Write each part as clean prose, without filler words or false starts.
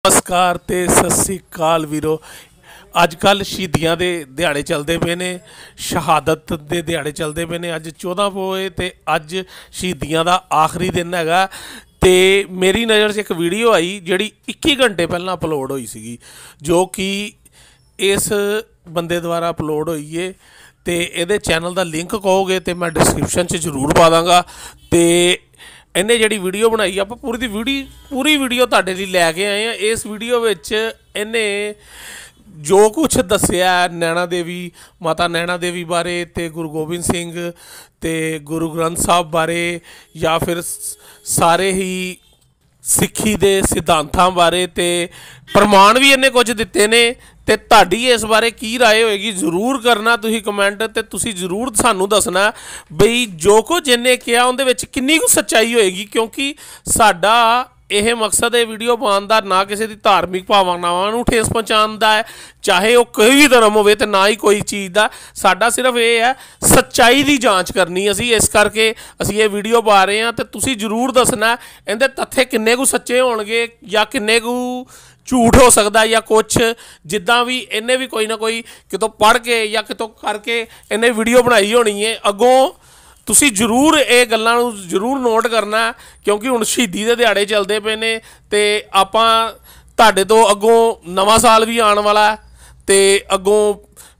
नमस्कार ते सत श्री अकाल वीरो। अजकल शहीदियां दे दिहाड़े चलते पे ने, शहादत दे दिहाड़े चलते पे ने। अज 14 पोए ते अज शहीदियां दा आखिरी दिन हैगा। ते मेरी नज़र च एक वीडियो आई जिहड़ी 21 घंटे पहलां अपलोड होई सीगी, जो कि इस बंदे द्वारा अपलोड होई है। तो ये चैनल का लिंक कहोगे तो मैं डिस्क्रिप्शन च जरूर पा दांगा। तो इन्हें जी वीडियो बनाई आप पूरी वीडियो तुहाडे लई लैके आए हैं। इस वीडियो इन्हें जो कुछ दसिया नैना देवी, माता नैना देवी बारे, ते गुरु गोबिंद सिंह ते गुरु ग्रंथ साहब बारे, या फिर सारे ही सिक्खी दे सिद्धांतां बारे, ते प्रमाण भी इन्हें कुछ दिते ने। ते तुहाडी इस बारे की राय होएगी जरूर करना तुसीं कमेंट, ते तुसीं जरूर सानू दसना बई जो कुछ इन्हें कहा उहदे विच किन्नी कुछ सच्चाई होएगी। क्योंकि साडा यह मकसद है वीडियो पाने का, ना किसी की धार्मिक भावनावां ठेस पहुँचाने का है, चाहे वह कोई भी धर्म हो, तो ना ही कोई चीज़ का। साडा सिर्फ ये है सच्चाई की जांच करनी। असी इस करके असी ये वीडियो पा रहे हैं। तो तुसीं जरूर दसना इहदे तत्थे किन्ने कु सच्चे होणगे या किन्ने कु झूठ हो सकता, या कुछ जिद्दां भी इन्हें भी कोई ना कोई कितों पढ़ के या कितों करके इन्हें वीडियो बनाई होनी है। अगों तुसी जरूर ये गल्लां नूं जरूर नोट करना, क्योंकि हुण शहीदी दे दिहाड़े चलते पे ने। ते आपां तुहाडे तो अगों नवां साल भी आने वाला है, ते अगों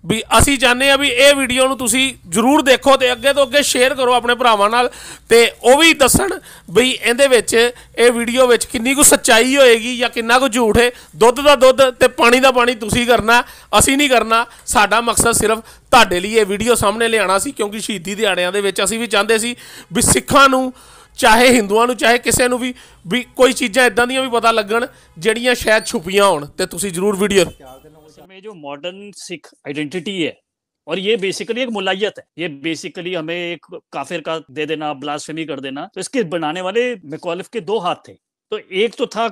भी असी चाहते हैं भी ये वीडियो नूं तुसी जरूर देखो, तो अगे तो अगे शेयर करो अपने भरावां नाल, ते वो भी दसन बई इहदे विच ये वीडियो विच किन्नी कुछ सच्चाई होएगी या किन्ना कुछ झूठ है। दुध दा दुध ते पानी दा पानी तुसी करना, असी नहीं करना। साडा मकसद सिर्फ तुहाडे लई ये वीडियो सामने लियाना सी, क्योंकि शहीदी दिहाड़ियां दे विच असी भी चाहते सी भी सिखां नूं, चाहे हिंदुआं नूं, चाहे किसी नूं भी कोई चीज़ां इदां दियां भी पता लगन जिहड़ियां शायद छुपियां होण। ते तुसी जरूर वीडियो में जो मॉडर्न सिख आइडेंटिटी है, और ये बेसिकली एक मुलायत है, ये बेसिकली हमें एक काफिर का दे देना, ब्लास्फेमी कर देना। तो इसके बनाने वाले मैकॉलिफ के दो हाथ थे। तो एक तो था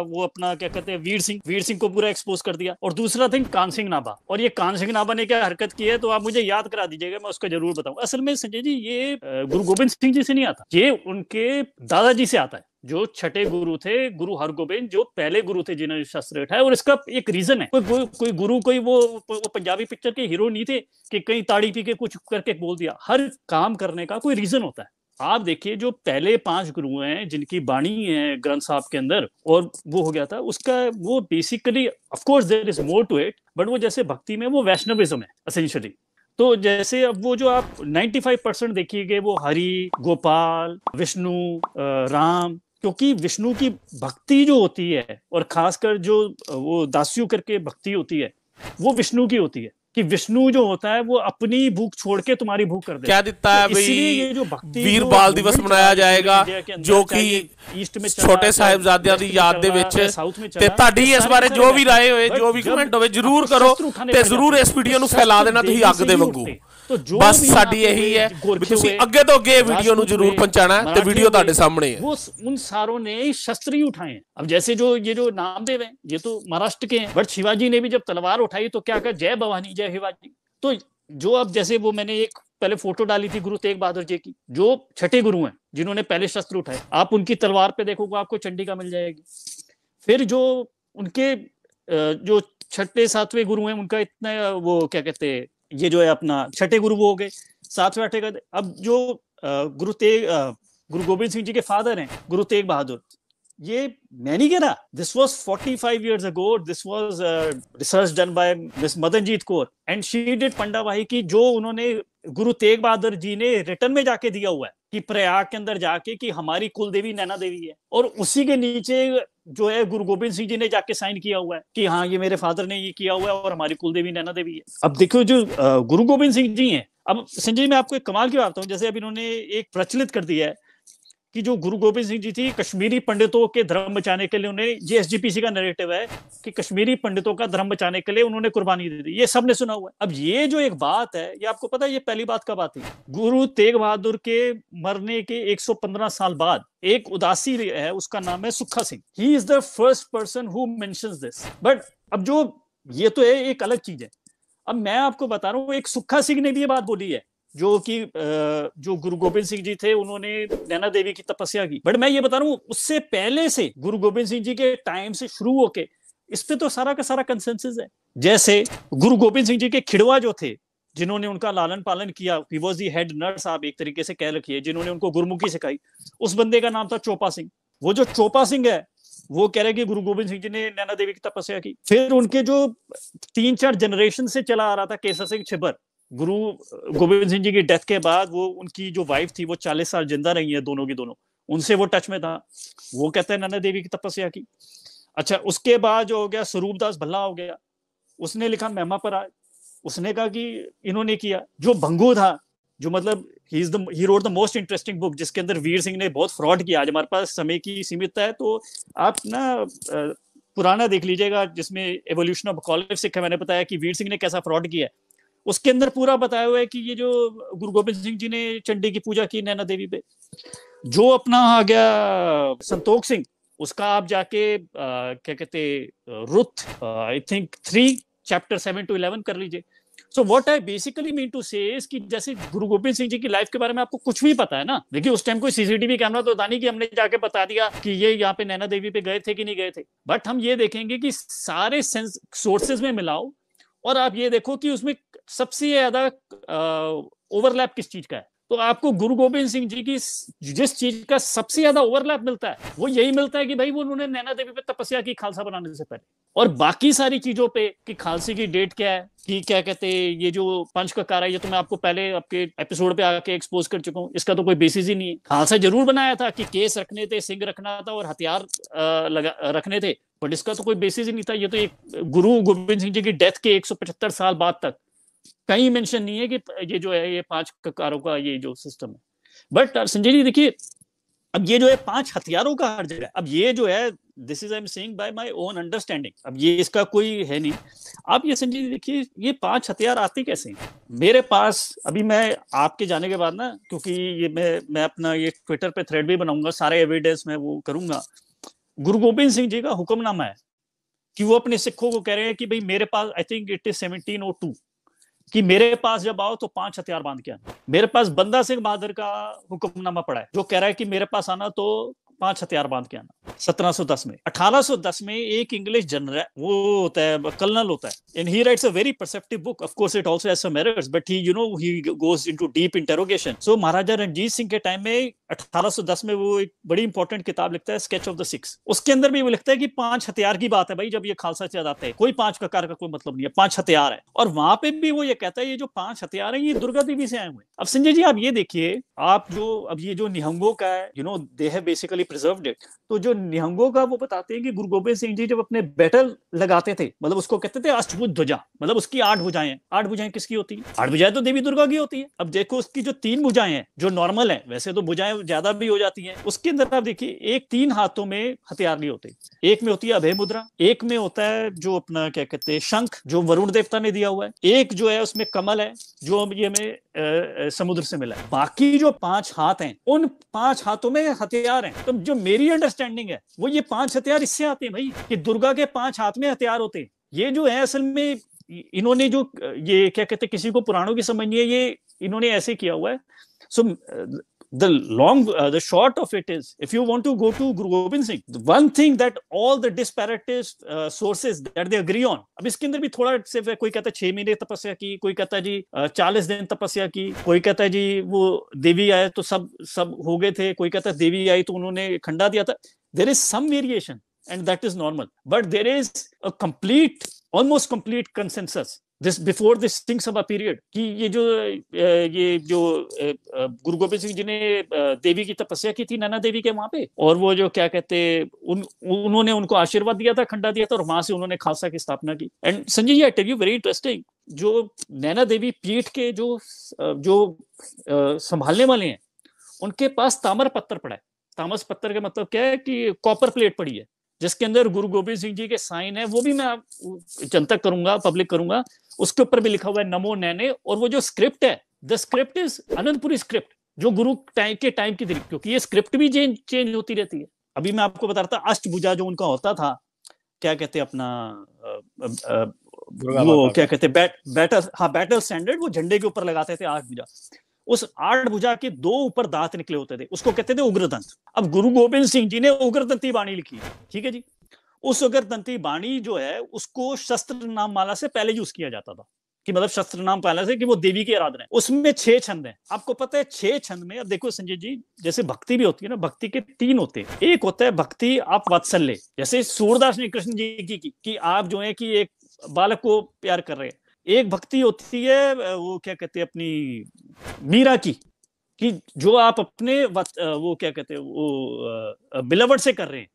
वो अपना क्या कहते हैं वीर सिंह को पूरा एक्सपोज कर दिया, और दूसरा थिंग कान सिंह नाभा। और ये कान सिंह नाभा ने क्या हरकत की है तो आप मुझे याद करा दीजिएगा, मैं उसको जरूर बताऊं। असल में संजय जी ये गुरु गोबिंद सिंह जी से नहीं आता, ये उनके दादाजी से आता है, जो छठे गुरु थे, गुरु हरगोबिंद, जो पहले गुरु थे जिन्होंने शस्त्र उठाया। और इसका एक रीजन है, कोई गुरु कोई वो पंजाबी पिक्चर के हीरो नहीं थे कि कहीं ताड़ी पी के कुछ करके बोल दिया। हर काम करने का कोई रीजन होता है। आप देखिए जो पहले 5 गुरु हैं जिनकी बाणी है ग्रंथ साहब के अंदर, और वो हो गया था उसका, वो basically of course there is more to it, but वो जैसे भक्ति में वो वैष्णविज्म है एसेंशियली। तो जैसे अब वो जो आप 95% देखिएगा वो हरि, गोपाल, विष्णु, राम, क्योंकि विष्णु की भक्ति जो होती है, और खासकर जो वो दास्यु करके भक्ति होती है, वो विष्णु की होती है। कि विष्णु जो होता है वो अपनी भूख छोड़ के तुम्हारी भूख कर देता क्या दिता है तो ये जो भक्ति वीर बाल दिवस मनाया जाएगा, जो कि ईस्ट में छोटे साहिबजादियां दी याद दे विच। ते तुहाडी इस बारे जो भी राय होए, जो भी कमेंट होवे जरूर करो, ते जरूर इस वीडियो नूं फैला देना तुसीं अग दे वांगू। तो बस साडी यही है भी तुसीं अगे तो अगे वीडियो नूं जरूर पहुंचाना है, ते वीडियो तुहाडे सामने है। वो उन सारों ने शस्त्र ही उठाए हैं। अब जैसे जो ये जो नामदेव हैं, ये तो महाराष्ट्र के हैं, बट शिवाजी ने भी जब तलवार उठाई तो क्या कहा, जय भवानी जय शिवाजी। तो जो अब जैसे वो मैंने एक पहले फोटो डाली थी गुरु तेग बहादुर जी की, जो छठे गुरु हैं जिन्होंने पहले शस्त्र उठाए, आप उनकी तलवार पे देखोगे आपको चंडिका मिल जाएगी। फिर जो उनके जो छठे सातवें गुरु हैं उनका इतना वो क्या कहते हैं, ये जो है अपना छठे गुरु वो हो गए, सातवें आठवें का। अब जो गुरु गोबिंद सिंह जी के फादर हैं गुरु तेग बहादुर, ये मैं नहीं कह रहा, this was 45 years ago, this was research done by miss Madanjit Kaur and she did पंडाबाई की, जो उन्होंने गुरु तेग बहादुर जी ने रिटर्न में जाके दिया हुआ है कि प्रयाग के अंदर जाके कि हमारी कुल देवी नैना देवी है, और उसी के नीचे जो है गुरु गोबिंद सिंह जी ने जाके साइन किया हुआ है कि हाँ ये मेरे फादर ने ये किया हुआ है और हमारी कुल देवी नैना देवी है। अब देखो जो गुरु गोबिंद सिंह जी हैं, अब संजय मैं आपको एक कमाल की बात बताऊं, जैसे अब इन्होंने एक प्रचलित कर दिया है कि जो गुरु गोबिंद सिंह जी थी, कश्मीरी पंडितों के धर्म बचाने के लिए उन्होंने, ये एसजीपीसी का नैरेटिव है कि कश्मीरी पंडितों का धर्म बचाने के लिए उन्होंने कुर्बानी दे दी, ये सबने सुना हुआ है। अब ये जो एक बात है, ये आपको पता है ये पहली बात कब आती है, गुरु तेग बहादुर के मरने के 115 साल बाद एक उदासी है, उसका नाम है Sukkha Singh. He is the first person who mentions this. But अब जो ये तो है एक अलग चीज है। अब मैं आपको बता रहा हूँ, एक सुक्खा सिंह ने भी ये बात बोली है जो कि जो गुरु गोबिंद सिंह जी थे उन्होंने नैना देवी की तपस्या की। बट मैं ये बता रहा हूँ उससे पहले से गुरु गोबिंद सिंह जी के टाइम से शुरू होके इस पे तो सारा का सारा कंसेंसस है। जैसे गुरु गोबिंद सिंह जी के खिड़वा जो थे, जिन्होंने उनका लालन पालन किया, he was the head nurse, आप एक तरीके से कह रखिए, जिन्होंने उनको गुरमुखी सिखाई, उस बंदे का नाम था चोपा सिंह। वो जो चोपा सिंह है वो कह रहे कि गुरु गोबिंद सिंह जी ने नैना देवी की तपस्या की। फिर उनके जो 3-4 जनरेशन से चला आ रहा था केसर सिंह छिबर, गुरु गोबिंद सिंह जी की डेथ के बाद वो उनकी जो वाइफ थी वो 40 साल जिंदा रही है, दोनों की दोनों, उनसे वो टच में था, वो कहते हैं नैना देवी की तपस्या की। अच्छा, उसके बाद जो हो गया स्वरूप दास भल्ला हो गया, उसने लिखा महिमा पर आए, उसने कहा कि इन्होंने किया। जो भंगू था, जो मतलब he wrote the most interesting book, जिसके अंदर वीर सिंह ने बहुत फ्रॉड किया। आज हमारे पास समय की सीमित है तो आप ना पुराना देख लीजिएगा जिसमें एवोल्यूशन ऑफ मकॉलिफ सिख है, मैंने बताया कि वीर सिंह ने कैसा फ्रॉड किया है। उसके अंदर पूरा बताया हुआ है कि ये जो गुरु गोबिंद सिंह जी ने चंडी की पूजा की नैना देवी पे। जो अपना आ गया संतोख सिंह, उसका आप जाके क्या कहते रुत आई थिंक 3 चैप्टर 7 to 11 कर लीजिए। So what I basically mean to say is कि जैसे गुरु गोबिंद सिंह जी की लाइफ के बारे में आपको कुछ भी पता है ना, देखिए उस टाइम कोई सीसीटीवी कैमरा तो था नहीं कि हमने जाके बता दिया कि ये यहाँ पे नैना देवी पे गए थे कि नहीं गए थे। बट हम ये देखेंगे कि सारे सोर्सेज में मिलाओ और आप ये देखो कि उसमें सबसे ज्यादा ओवरलैप किस चीज का है। तो आपको गुरु गोबिंद सिंह जी की जिस चीज का सबसे ज्यादा ओवरलैप मिलता है वो यही मिलता है कि भाई वो उन्होंने नैना देवी पे तपस्या की खालसा बनाने से पहले। और बाकी सारी चीजों पे कि खालसे की डेट क्या है, कि क्या कहते हैं ये जो पंच ककार है, ये तो मैं आपको पहले आपके एपिसोड पे आके एक्सपोज कर चुका हूँ, इसका तो कोई बेसिस ही नहीं है। खालसा जरूर बनाया था कि केस रखने थे, सिंह रखना था और हथियार रखने थे, बट इसका तो कोई बेसिस ही नहीं था। ये तो एक गुरु गोबिंद सिंह जी की डेथ के 175 साल बाद तक कहीं मेंशन नहीं है कि ये जो है ये 5 ककारों का ये जो सिस्टम है। बट संजय जी देखिए, अब ये जो है 5 हथियारों का हर जगह, अब ये जो है this is I am saying by my own understanding, अब ये इसका कोई है नहीं। आप ये संजय जी देखिए ये 5 हथियार आते कैसे हैं मेरे पास। अभी मैं आपके जाने के बाद ना, क्योंकि ये मैं अपना ये ट्विटर पे थ्रेड भी बनाऊंगा, सारे एविडेंस मैं वो करूंगा। गुरु गोबिंद सिंह जी का हुक्मनामा है कि वो अपने सिखों को कह रहे हैं कि भाई मेरे पास आई थिंक इट इज 1702 कि मेरे पास जब आओ तो 5 हथियार बांध के आना। मेरे पास बंदा सिंह बहादुर का हुक्मनामा पड़ा है जो कह रहा है कि मेरे पास आना तो 5 हथियार बांध के आना। 1710 में 1810 में एक इंग्लिश जनरल वो होता है कर्नल होता है, and he writes a very perceptive book, of course it also has some errors but he he goes into deep interrogation. So Maharaja Ranjit Singh के टाइम में 1810 में वो एक बड़ी इंपॉर्टेंट किताब लिखता है, स्केच ऑफ द सिक्स। उसके अंदर भी वो लिखता है कि 5 हथियार की बात है भाई, जब ये खालसा चल जाता है कोई 5 ककार का कोई मतलब नहीं है, 5 हथियार है। और वहां पे भी वो ये कहता है ये जो 5 हथियार है ये दुर्गा देवी से आए हुए। अब संजय जी आप ये देखिए, आप जो अब ये जो निहंगों का है they have basically preserved it. तो जो निहंगों का वो बताते हैं कि गुरु गोबिंद सिंह जी जब अपने बैटल लगाते थे, मतलब उसको कहते थे अष्टभुज ध्वजा, मतलब उसकी 8 भुजाएं हैं। 8 भुजाएं किसकी होती है? 8 भुजाएं तो देवी दुर्गा की होती है। अब देखो उसकी जो 3 भुजाएं हैं जो नॉर्मल है, वैसे तो भुजाएं ज्यादा भी हो जाती हैं, उसके अंदर आप देखिए एक 3 हाथों में हथियार नहीं होते। एक में होती है अभय मुद्रा, एक में होता है जो अपना क्या कहते हैं शंख जो वरुण देवता ने दिया हुआ है, एक जो है उसमें कमल है जो ये हमें समुद्र से मिला है। बाकी जो 5 हाथ हैं उन 5 हाथों में हथियार हैं। तो जो मेरी अंडरस्टैंडिंग है वो ये 5 हथियार इससे आते हैं भाई कि दुर्गा के 5 हाथ में हथियार होते हैं। ये जो है असल में इन्होंने जो ये क्या कहते हैं किसी को पुराणों की समझ नहीं है, ये इन्होंने ऐसे किया हुआ है। सो the short of it is, if you want to go to Guru Gobind Singh, the one thing that all the disparate sources that they agree on, अब इसके अंदर भी थोड़ा से कोई कहता है 6 महीने तपस्या की, कोई कहता है जी 40 दिन तपस्या की, कोई कहता है जी वो देवी आए तो सब हो गए थे, कोई कहता है देवी आई तो उन्होंने खंडा दिया था। There is some variation and that is normal, but there is a almost complete consensus this before this Singh Sabha period कि ये जो गुरु गोबिंद सिंह जी ने देवी की तपस्या की थी नैना देवी के वहां पे, और वो जो क्या कहते उन्होंने उनको आशीर्वाद दिया था, खंडा दिया था, और वहां से उन्होंने खालसा की स्थापना की। And Sanjay ji I tell you very interesting, जो नैना देवी पीठ के जो संभालने वाले हैं उनके पास ताम्र पत्थर पड़ा है। तामस पत्थर का मतलब क्या है कि कॉपर प्लेट पड़ी है जिसके अंदर गुरु गोबिंद सिंह जी के साइन है, वो भी मैं जनतक करूंगा, पब्लिक करूंगा। उसके ऊपर भी लिखा हुआ है नमो नैने, और वो जो स्क्रिप्ट है the script is Anantpuri script जो गुरु के टाइम की थी, क्योंकि ये स्क्रिप्ट भी चेंज होती रहती है। अभी मैं आपको बता रहा था अष्टभुजा जो उनका होता था, क्या कहते हैं अपना वो क्या कहते हैं बैटल स्टैंडर्ड, वो झंडे के ऊपर लगाते थे 8 भुजा। उस 8 भुजा के 2 ऊपर दांत निकले होते थे, उसको कहते थे उग्रदंत। अब गुरु गोबिंद सिंह जी ने उग्रदंती बाणी लिखी, ठीक है जी। उस उग्रदंती बाणी जो है उसको शस्त्र नाम माला से पहले यूज किया जाता था, कि मतलब शस्त्र नाम पहले से कि वो देवी की आराधना है। उसमें 6 छंद हैं, आपको पता है 6 छंद में। अब देखो संजय जी, जैसे भक्ति भी होती है ना, भक्ति के 3 होते हैं। एक होता है भक्ति आप वात्सल्य, जैसे सूरदास ने कृष्ण जी की कि आप जो है कि एक बालक को प्यार कर रहे हैं। एक भक्ति होती है वो क्या कहते हैं अपनी मीरा की, कि जो आप अपने वो क्या कहते हैं वो बिलवड से कर रहे हैं,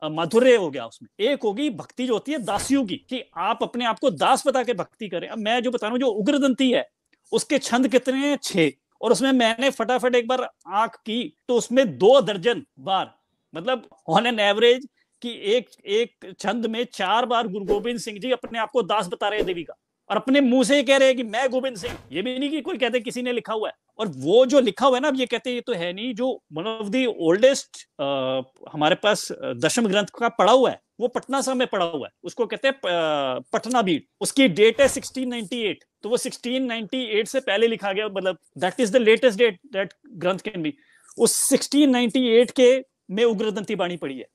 माधुर्य हो गया उसमें। एक होगी भक्ति जो होती है दासियों की, कि आप अपने आप को दास बता के भक्ति करें। अब मैं जो बता रहा हूं, जो उग्रदंती है उसके छंद कितने हैं? 6। और उसमें मैंने फटाफट एक बार आंख की तो उसमें 2 दर्जन बार, मतलब ऑन एन एवरेज कि एक छंद में 4 बार गुरु गोबिंद सिंह जी अपने आप को दास बता रहे हैं देवी का, और अपने मुंह से कह रहे हैं कि मैं गोबिंद सिंह। ये भी नहीं कि कोई कहते किसी ने लिखा हुआ है। और वो जो लिखा हुआ है ना, अब ये कहते हैं ये तो है नहीं, जो वन ऑफ द ओल्डेस्ट हमारे पास दशम ग्रंथ का पड़ा हुआ है, वो पटना साहब में पड़ा हुआ है, उसको कहते हैं पटना बीट। उसकी डेट है 1698, तो वो 1698 से पहले लिखा गया, मतलब that is the latest date that granth can be. उस 1698 के में उग्रदंती बाणी पड़ी है।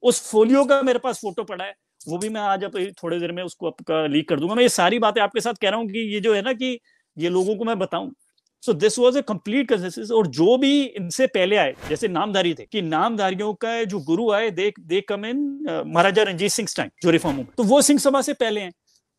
उस फोलियो का मेरे पास फोटो पड़ा है, वो भी मैं आज थोड़ी देर में उसको आपका लीक कर दूंगा। मैं ये सारी बातें आपके साथ कह रहा हूँ कि ये जो है ना कि ये लोगों को मैं बताऊं। So this was a complete consensus. और जो भी इनसे पहले आए, जैसे नामधारी थे, कि नामधारियों का जो गुरु आए दे कम इन महाराजा रंजीत सिंह टाइम जो रिफॉर्म, तो वो सिंह सभा से पहले हैं।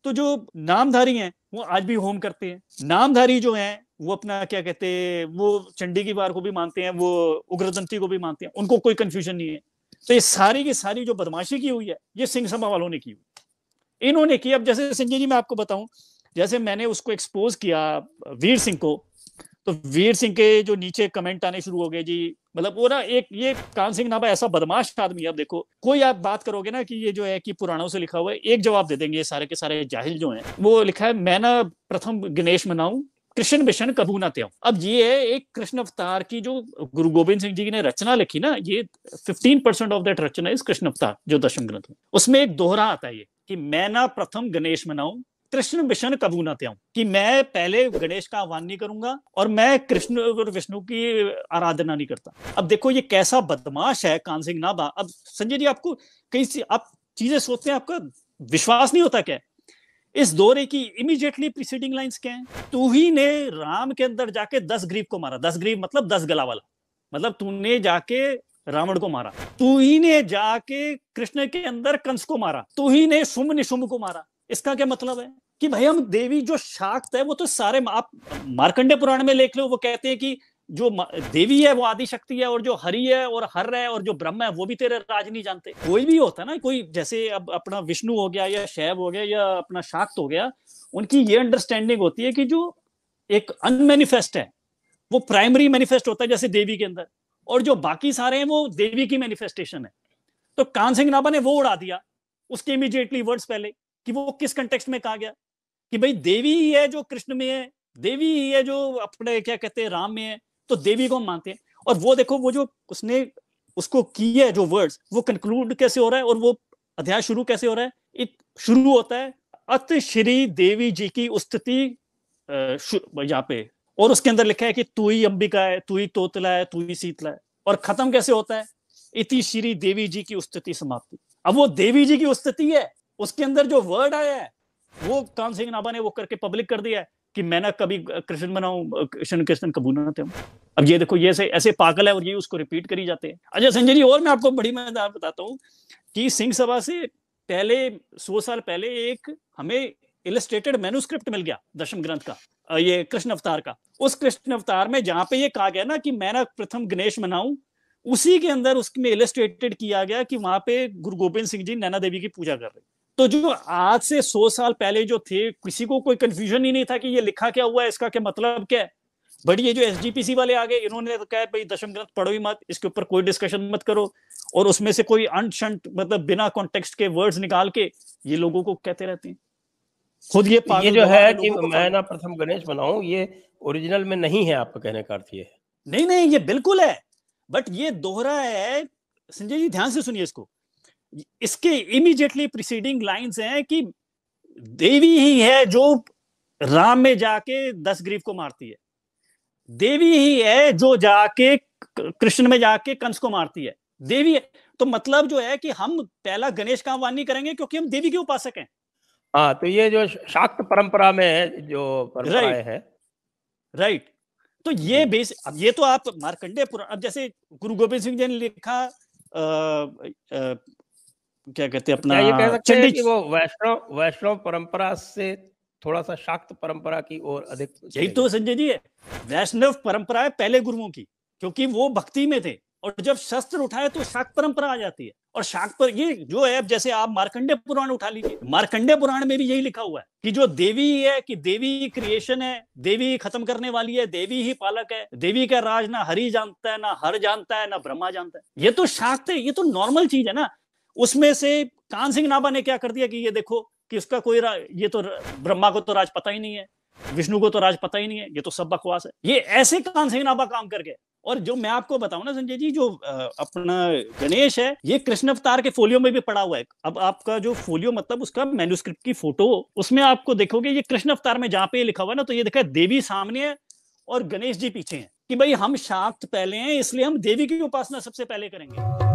तो जो नामधारी हैं वो आज भी होम करते हैं। नामधारी जो हैं वो अपना क्या कहते हैं, वो चंडी की वार को भी मानते हैं, वो उग्रदंती को भी मानते हैं, उनको कोई कंफ्यूजन नहीं है। तो ये सारी की सारी जो बदमाशी की हुई है, ये सिंह सभा वालों ने की हुई, इन्होंने की। अब जैसे संजय जी मैं आपको बताऊं, जैसे मैंने उसको एक्सपोज किया वीर सिंह को, तो वीर सिंह के जो नीचे कमेंट आने शुरू हो गए जी, मतलब वो ना एक ये कान सिंह नाभा ऐसा बदमाश आदमी है। अब देखो कोई आप बात करोगे ना कि ये जो है कि पुराणों से लिखा हुआ है, एक जवाब दे देंगे ये सारे के सारे जाहिल जो हैं। वो लिखा है मैं ना प्रथम गणेश मनाऊं, कृष्ण बिशन कबू ना त्याऊं। अब ये है एक कृष्ण अवतार की जो गुरु गोबिंद सिंह जी ने रचना लिखी ना, ये 15% ऑफ दैट रचना इस कृष्ण अवतार जो दशम ग्रंथ में, उसमें एक दोहरा आता है ये कि मैं ना प्रथम गणेश मनाऊं, कृष्ण विष्णु कबू ना त्याऊं, कि मैं पहले गणेश का आह्वान नहीं करूंगा और मैं कृष्ण और विष्णु की आराधना नहीं करता। अब देखो ये कैसा बदमाश है कान सिंह नाभा। अब संजय जी आपको कई सी आप चीजें सोचते हैं, आपका विश्वास नहीं होता क्या? इस दौरे की इमीडिएटली प्रीसीडिंग लाइंस क्या है? तू ही ने राम के अंदर जाके 10 ग्रीव को मारा। 10 ग्रीव मतलब 10 गला वाला, मतलब तूने जाके रावण को मारा। तू ही ने जाके कृष्ण के अंदर कंस को मारा। तू ही ने शुंभ निशुंभ को मारा। इसका क्या मतलब है? कि भाई हम देवी जो शाक्त है वो तो सारे, आप मार्कंडे पुराण में लिख लो, वो कहते हैं कि जो देवी है वो आदि शक्ति है, और जो हरि है और हर है और जो ब्रह्म है वो भी तेरे राज नहीं जानते। कोई भी होता ना, कोई जैसे अब अपना विष्णु हो गया या शैव हो गया या अपना शाक्त हो गया, उनकी ये अंडरस्टैंडिंग होती है कि जो एक अनमैनिफेस्ट है वो प्राइमरी मैनिफेस्ट होता है जैसे देवी के अंदर, और जो बाकी सारे हैं वो देवी की मैनिफेस्टेशन है। तो कान सिंह नाभा ने वो उड़ा दिया उसके इमीडिएटली वर्ड्स पहले, कि वो किस कंटेक्स्ट में कहा गया कि भाई देवी ही है जो कृष्ण में है, देवी ही है जो अपने क्या कहते हैं राम में है, तो देवी को हम मानते हैं। और वो देखो वो जो उसने उसको की है जो वर्ड्स, वो कंक्लूड कैसे हो रहा है और वो अध्याय शुरू कैसे हो रहा है? शुरू होता है अत श्री देवी जी की स्तुति यहाँ पे, और उसके अंदर लिखा है कि तू ही अंबिका है, तू ही तोतला है, तू ही शीतला है। और खत्म कैसे होता है? इति श्री देवी जी की स्तुति समाप्ति। अब वो देवी जी की स्तुति है, उसके अंदर जो वर्ड आया है वो कान सिंह नाभा ने वो करके पब्लिक कर दिया है कि मैं ना कभी कृष्ण बनाऊं, कृष्ण कबू ना त्याऊं। अब ये देखो ये ऐसे पागल है और ये उसको रिपीट करी जाते हैं। अजय संजय जी, और मैं आपको बड़ी मजेदार बताता हूँ कि सिंह सभा से पहले 100 साल पहले एक हमें इलस्ट्रेटेड मैन्युस्क्रिप्ट मिल गया दशम ग्रंथ का, ये कृष्ण अवतार का। उस कृष्ण अवतार में जहां पे ये कहा गया ना कि मैं ना प्रथम गणेश मनाऊं, उसी के अंदर उसमें इलस्ट्रेटेड किया गया कि वहां पे गुरु गोबिंद सिंह जी नैना देवी की पूजा कर रहे। तो जो आज से 100 साल पहले जो थे, किसी को कोई कंफ्यूजन ही नहीं था कि ये लिखा क्या हुआ है, इसका क्या मतलब क्या है। बट ये जो एसजीपीसी वाले आ गए, इन्होंने तो कहा भाई दशम ग्रंथ पढ़ो ही मत, इसके ऊपर कोई डिस्कशन मत करो, और उसमें से कोई अनशंट मतलब बिना कॉन्टेक्स्ट के वर्ड्स निकाल के ये लोगों को कहते रहते हैं। खुद ये जो है कि मैं ना प्रथम गणेश बनाऊं, ये ओरिजिनल में नहीं है, आपका कहने का अर्थ ये है? नहीं, ये बिल्कुल है, बट ये दोहरा है। संजय जी ध्यान से सुनिए इसको, इसके इमीडिएटली प्रीसीडिंग लाइंस हैं कि देवी ही है जो राम में जाके 10 ग्रीव को मारती है। देवी ही है जो जाके कृष्ण में जाके कंस को मारती है, देवी है। तो मतलब जो है कि हम पहला गणेश का आह्वान नहीं करेंगे क्योंकि हम देवी के उपासक हैं। हाँ, तो ये जो शाक्त परंपरा में जो परंपराएं हैं, राइट। तो ये बेस, अब ये तो आप मार्कंडेय पुराण, अब जैसे गुरु गोविंद सिंह जी ने लिखा क्या कहते हैं अपना, क्या ये कह सकते हैं चंडी, कि वो वैष्णव परंपरा से थोड़ा सा शाक्त परंपरा की ओर अधिक यही तो संजय जी है, वैष्णव परंपरा है पहले गुरुओं की, क्योंकि वो भक्ति में थे, और जब शस्त्र उठाए तो शाक्त परंपरा आ जाती है। और शाक्त पर ये जो है, जैसे आप मार्कंडेय पुराण उठा लीजिए, मार्कंडेय पुराण में भी यही लिखा हुआ है कि जो देवी है, कि देवी क्रिएशन है, देवी खत्म करने वाली है, देवी ही पालक है, देवी का राज ना हरि जानता है, ना हर जानता है, ना ब्रह्मा जानता है। ये तो शाक्त है, ये तो नॉर्मल चीज है ना। उसमें से कान सिंह नाभा ने क्या कर दिया कि ये देखो कि उसका कोई ये तो ब्रह्मा को तो राज पता ही नहीं है, विष्णु को तो राज पता ही नहीं है, ये तो सब बकवास है। ये ऐसे कान सिंह नाभा काम कर गए। और जो मैं आपको बताऊं ना संजय जी, जो अपना गणेश है, ये कृष्ण अवतार के फोलियो में भी पड़ा हुआ है। अब आपका जो फोलियो मतलब उसका मैन्युस्क्रिप्ट की फोटो, उसमें आपको देखोगे ये कृष्ण अवतार में जहां पे लिखा हुआ है ना, तो ये देखा देवी सामने है और गणेश जी पीछे हैं, कि भाई हम शाक्त पहले हैं, इसलिए हम देवी की उपासना सबसे पहले करेंगे।